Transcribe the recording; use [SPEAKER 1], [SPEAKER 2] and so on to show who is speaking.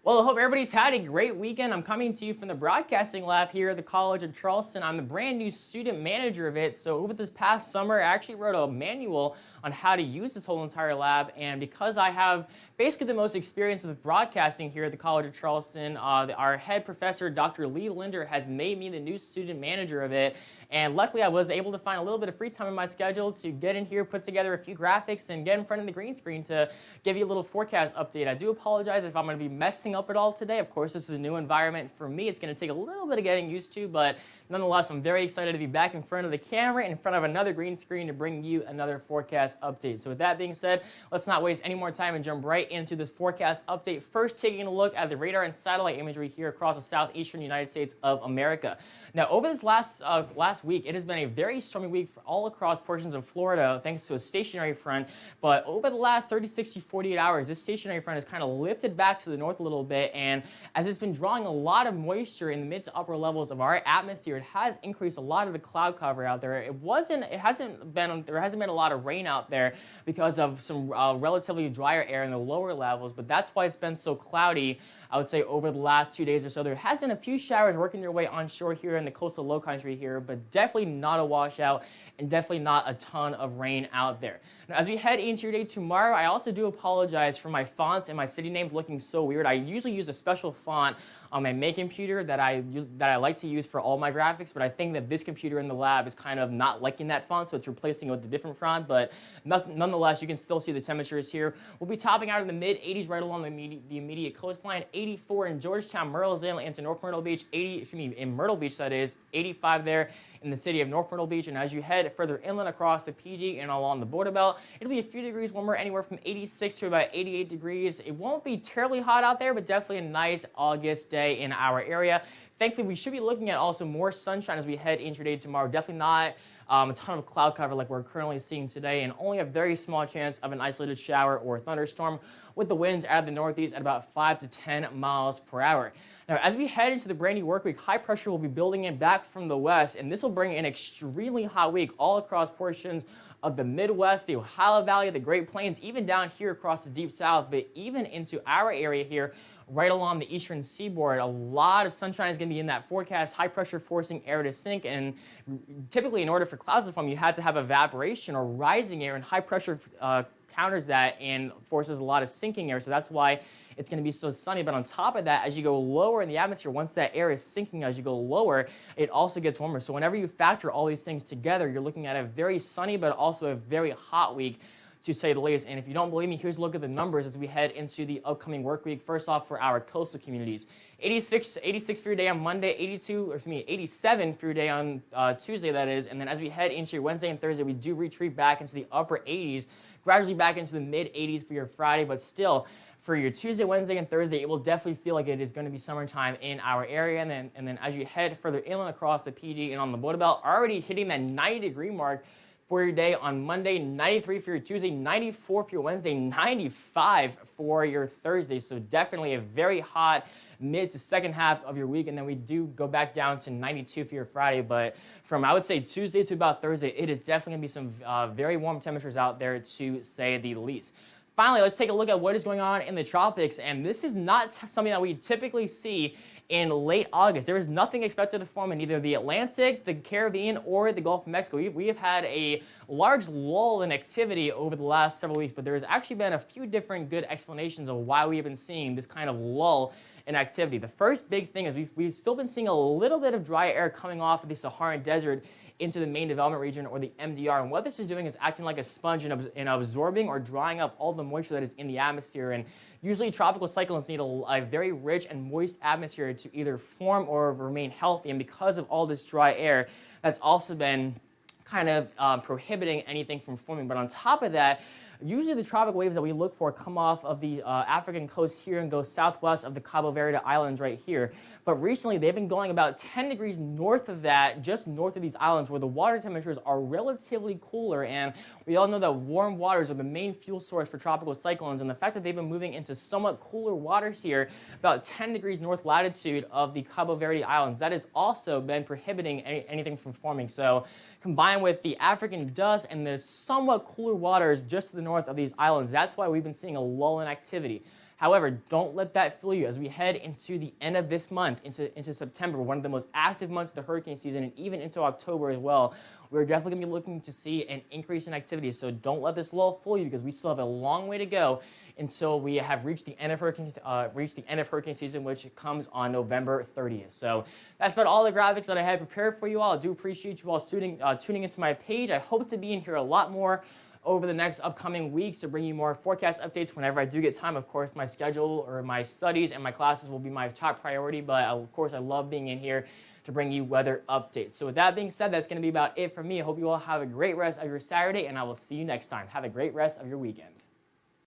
[SPEAKER 1] Well, I hope everybody's had a great weekend. I'm coming to you from the broadcasting lab here at the College of Charleston. I'm the brand new student manager of it. So over this past summer, I actually wrote a manual on how to use this whole entire lab. And because I have basically the most experience with broadcasting here at the College of Charleston, our head professor, Dr. Lee Linder, has made me the new student manager of it. And luckily, I was able to find a little bit of free time in my schedule to get in here, put together a few graphics, and get in front of the green screen to give you a little forecast update. I do apologize if I'm going to be messing up at all today. Of course, this is a new environment for me. It's going to take a little bit of getting used to, but nonetheless, I'm very excited to be back in front of the camera, in front of another green screen to bring you another forecast update. So with that being said, let's not waste any more time and jump right into this forecast update. First, taking a look at the radar and satellite imagery here across the southeastern United States of America. Now, over this last week, it has been a very stormy week for all across portions of Florida, thanks to a stationary front. But over the last 36 to 48 hours, this stationary front has kind of lifted back to the north a little bit, and as it's been drawing a lot of moisture in the mid to upper levels of our atmosphere, it has increased a lot of the cloud cover out there. There hasn't been a lot of rain out there because of some relatively drier air in the lower levels, but that's why it's been so cloudy. I would say over the last 2 days or so, there has been a few showers working their way onshore here in the coastal low country here, but definitely not a washout and definitely not a ton of rain out there. Now, as we head into your day tomorrow, I also do apologize for my fonts and my city names looking so weird. I usually use a special font on my main computer that I like to use for all my graphics, but I think that this computer in the lab is kind of not liking that font, so it's replacing it with a different font. But nonetheless, you can still see the temperatures here. We'll be topping out in the mid 80s right along the immediate coastline. 84 in Georgetown, Myrtlesville, into North Myrtle Beach. In Myrtle Beach, that is. 85 there in the city of North Myrtle Beach. And as you head further inland across the PG and along the border belt, it'll be a few degrees warmer, anywhere from 86 to about 88 degrees. It won't be terribly hot out there, but definitely a nice August day in our area. Thankfully, we should be looking at also more sunshine as we head into your day tomorrow. Definitely not a ton of cloud cover like we're currently seeing today, and only a very small chance of an isolated shower or thunderstorm, with the winds out of the northeast at about 5 to 10 miles per hour. Now, as we head into the brand new work week, high pressure will be building in back from the west, and this will bring an extremely hot week all across portions of the Midwest, the Ohio Valley, the Great Plains, even down here across the deep south, but even into our area here, right along the eastern seaboard. A lot of sunshine is going to be in that forecast, high pressure forcing air to sink, and typically in order for clouds to form, you had to have evaporation or rising air, and high pressure counters that and forces a lot of sinking air, so that's why it's going to be so sunny. But on top of that, as you go lower in the atmosphere, once that air is sinking as you go lower, it also gets warmer. So whenever you factor all these things together, you're looking at a very sunny but also a very hot week, to say the least. And if you don't believe me, here's a look at the numbers as we head into the upcoming work week. First off, for our coastal communities, 86 for your day on Monday, 87 for your day on Tuesday, that is. And then as we head into your Wednesday and Thursday, we do retreat back into the upper 80s, gradually back into the mid 80s for your Friday, but still, for your Tuesday, Wednesday, and Thursday, it will definitely feel like it is going to be summertime in our area. And then as you head further inland across the PG and on the border belt, already hitting that 90-degree mark for your day on Monday, 93 for your Tuesday, 94 for your Wednesday, 95 for your Thursday. So definitely a very hot mid to second half of your week. And then we do go back down to 92 for your Friday. But from, I would say, Tuesday to about Thursday, it is definitely going to be some very warm temperatures out there, to say the least. Finally, let's take a look at what is going on in the tropics, and this is not something that we typically see in late August. There is nothing expected to form in either the Atlantic, the Caribbean, or the Gulf of Mexico. We have had a large lull in activity over the last several weeks, but there has actually been a few different good explanations of why we have been seeing this kind of lull in activity. The first big thing is we've still been seeing a little bit of dry air coming off of the Saharan Desert into the main development region, or the MDR. And what this is doing is acting like a sponge and absorbing or drying up all the moisture that is in the atmosphere. And usually tropical cyclones need a very rich and moist atmosphere to either form or remain healthy. And because of all this dry air, that's also been kind of prohibiting anything from forming. But on top of that, usually the tropical waves that we look for come off of the African coast here and go southwest of the Cabo Verde Islands right here. But recently, they've been going about 10 degrees north of that, just north of these islands, where the water temperatures are relatively cooler. And we all know that warm waters are the main fuel source for tropical cyclones. And the fact that they've been moving into somewhat cooler waters here, about 10 degrees north latitude of the Cabo Verde Islands, that has also been prohibiting anything from forming. So combined with the African dust and the somewhat cooler waters just to the north of these islands, that's why we've been seeing a lull in activity. However, don't let that fool you as we head into the end of this month, into September, one of the most active months of the hurricane season, and even into October as well. We're definitely going to be looking to see an increase in activity. So don't let this lull fool you because we still have a long way to go until we have reached the end of hurricane season, which comes on November 30th. So that's about all the graphics that I had prepared for you all. I do appreciate you all tuning into my page. I hope to be in here a lot more over the next upcoming weeks to bring you more forecast updates whenever I do get time. Of course, my schedule or my studies and my classes will be my top priority, but of course, I love being in here to bring you weather updates. So with that being said, that's going to be about it for me. I hope you all have a great rest of your Saturday, and I will see you next time. Have a great rest of your weekend.